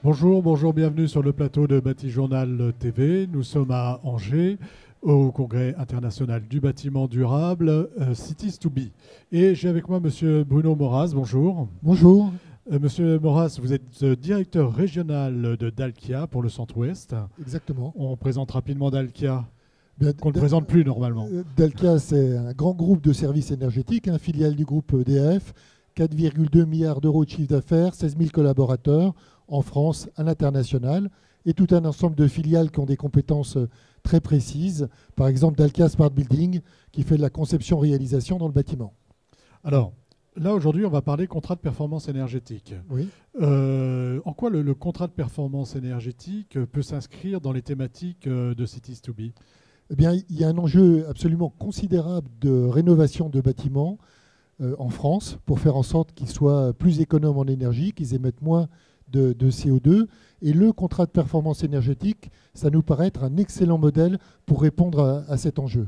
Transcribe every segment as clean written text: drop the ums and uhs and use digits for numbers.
Bonjour, bonjour, bienvenue sur le plateau de Bâti-Journal TV. Nous sommes à Angers, au Congrès international du bâtiment durable, Cities to Be. Et j'ai avec moi Monsieur Bruno Moraz, bonjour. Bonjour. Monsieur Moraz, vous êtes directeur régional de Dalkia pour le Centre-Ouest. Exactement. On présente rapidement Dalkia, Bien, qu'on ne présente plus normalement. Dalkia, c'est un grand groupe de services énergétiques, filiale du groupe EDF, 4,2 milliards d'euros de chiffre d'affaires, 16 000 collaborateurs en France, à l'international, et tout un ensemble de filiales qui ont des compétences très précises. Par exemple, Dalkia Smart Building, qui fait de la conception-réalisation dans le bâtiment. Alors, là, aujourd'hui, on va parler contrat de performance énergétique. Oui. En quoi le contrat de performance énergétique peut s'inscrire dans les thématiques de Cities to Be? Eh bien, il y a un enjeu absolument considérable de rénovation de bâtiments en France pour faire en sorte qu'ils soient plus économes en énergie, qu'ils émettent moins de CO2. Et le contrat de performance énergétique, ça nous paraît être un excellent modèle pour répondre à cet enjeu.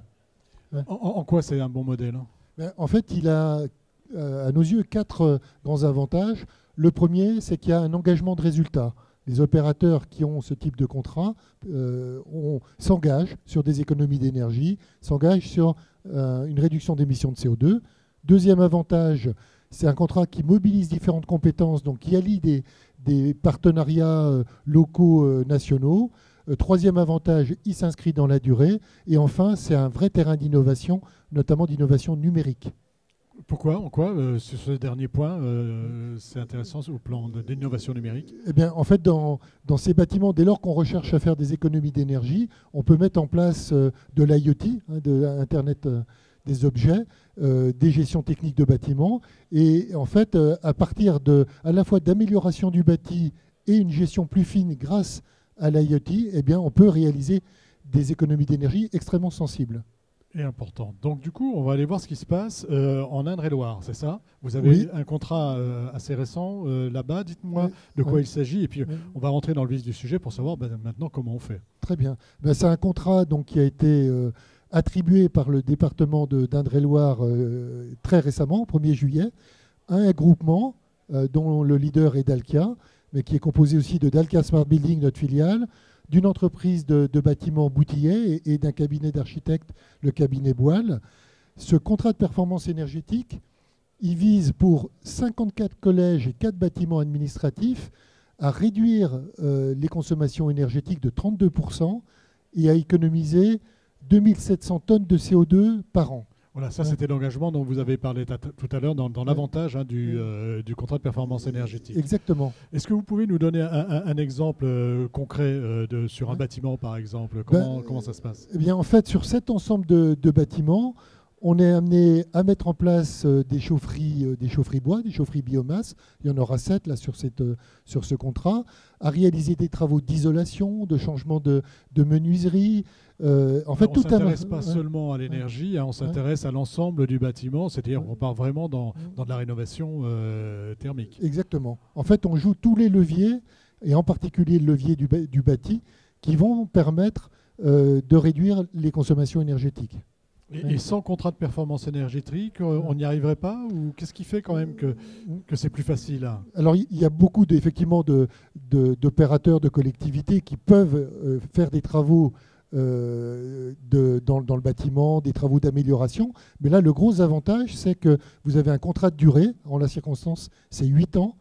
En quoi c'est un bon modèle? En fait, il a, à nos yeux, 4 grands avantages. Le premier, c'est qu'il y a un engagement de résultat. Les opérateurs qui ont ce type de contrat s'engagent sur des économies d'énergie, s'engagent sur une réduction d'émissions de CO2. Deuxième avantage, c'est un contrat qui mobilise différentes compétences, donc qui allie des partenariats locaux, nationaux. Troisième avantage, il s'inscrit dans la durée. Et enfin, c'est un vrai terrain d'innovation, notamment d'innovation numérique. Pourquoi? En quoi, sur ce dernier point, c'est intéressant au plan d'innovation numérique? Eh bien, en fait, dans ces bâtiments, dès lors qu'on recherche à faire des économies d'énergie, on peut mettre en place de l'IoT, de l'Internet des objets, des gestions techniques de bâtiments. Et en fait, à partir à la fois d'amélioration du bâti et une gestion plus fine grâce à l'IoT, eh bien, on peut réaliser des économies d'énergie extrêmement sensibles. Et important. Donc du coup, on va aller voir ce qui se passe en Indre-et-Loire, c'est ça? Vous avez un contrat assez récent là-bas. Dites-moi de quoi il s'agit et puis on va rentrer dans le vif du sujet pour savoir maintenant comment on fait. Très bien. C'est un contrat donc, qui a été attribué par le département d'Indre-et-Loire très récemment, au 1er juillet, à un groupement dont le leader est Dalkia, mais qui est composé aussi de Dalkia Smart Building, notre filiale, d'une entreprise de bâtiments Boutillet et d'un cabinet d'architectes, le cabinet Boile. Ce contrat de performance énergétique, il vise pour 54 collèges et 4 bâtiments administratifs à réduire les consommations énergétiques de 32% et à économiser 2700 tonnes de CO2 par an. Voilà, ça c'était l'engagement dont vous avez parlé tout à l'heure dans l'avantage du contrat de performance énergétique. Exactement. Est-ce que vous pouvez nous donner un exemple concret sur un bâtiment, par exemple? Comment ça se passe? Eh bien, en fait, sur cet ensemble de bâtiments, on est amené à mettre en place des chaufferies bois, des chaufferies biomasse. Il y en aura 7 là, sur ce contrat, à réaliser des travaux d'isolation, de changement de menuiserie. En fait, on ne s'intéresse pas seulement à l'énergie, on s'intéresse à l'ensemble du bâtiment, c'est-à-dire qu'on part vraiment dans de la rénovation thermique. Exactement. En fait, on joue tous les leviers, et en particulier le levier du bâti, qui vont permettre de réduire les consommations énergétiques. Et sans contrat de performance énergétique, on n'y arriverait pas? Ou qu'est-ce qui fait quand même que c'est plus facile là? Alors, il y a beaucoup effectivement d'opérateurs, de collectivités qui peuvent faire des travaux dans le bâtiment, des travaux d'amélioration. Mais là, le gros avantage, c'est que vous avez un contrat de durée. En la circonstance, c'est 8 ans.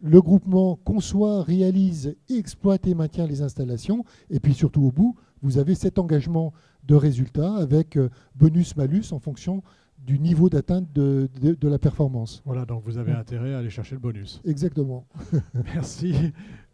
Le groupement conçoit, réalise, exploite et maintient les installations. Et puis surtout au bout, vous avez cet engagement de résultat avec bonus-malus en fonction du niveau d'atteinte de la performance. Voilà, donc vous avez intérêt à aller chercher le bonus. Exactement. Merci.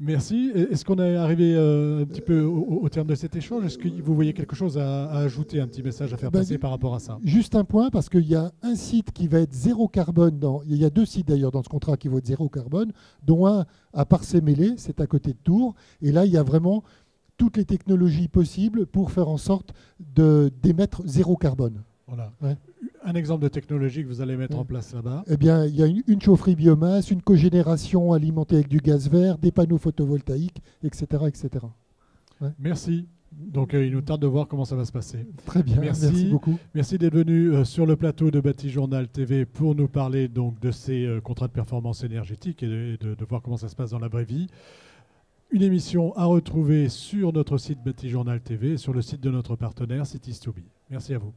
Merci. Est-ce qu'on est arrivé un petit peu au terme de cet échange? Est-ce que vous voyez quelque chose à ajouter, un petit message à faire passer par rapport à ça? Juste un point, parce qu'il y a un site qui va être zéro carbone. Il y a 2 sites d'ailleurs dans ce contrat qui vont être zéro carbone, dont un à Parcé-Mêlé, c'est à côté de Tours. Et là, il y a vraiment toutes les technologies possibles pour faire en sorte d'émettre zéro carbone. Voilà. Un exemple de technologie que vous allez mettre en place là-bas? Eh bien, il y a une chaufferie biomasse, une cogénération alimentée avec du gaz vert, des panneaux photovoltaïques, etc. etc. Merci. Donc, il nous tarde de voir comment ça va se passer. Très bien, merci beaucoup. Merci d'être venu sur le plateau de Bâti-Journal TV pour nous parler donc, de ces contrats de performance énergétique et de voir comment ça se passe dans la vraie vie. Une émission à retrouver sur notre site Bâti Journal TV et sur le site de notre partenaire Cities2Be. Merci à vous.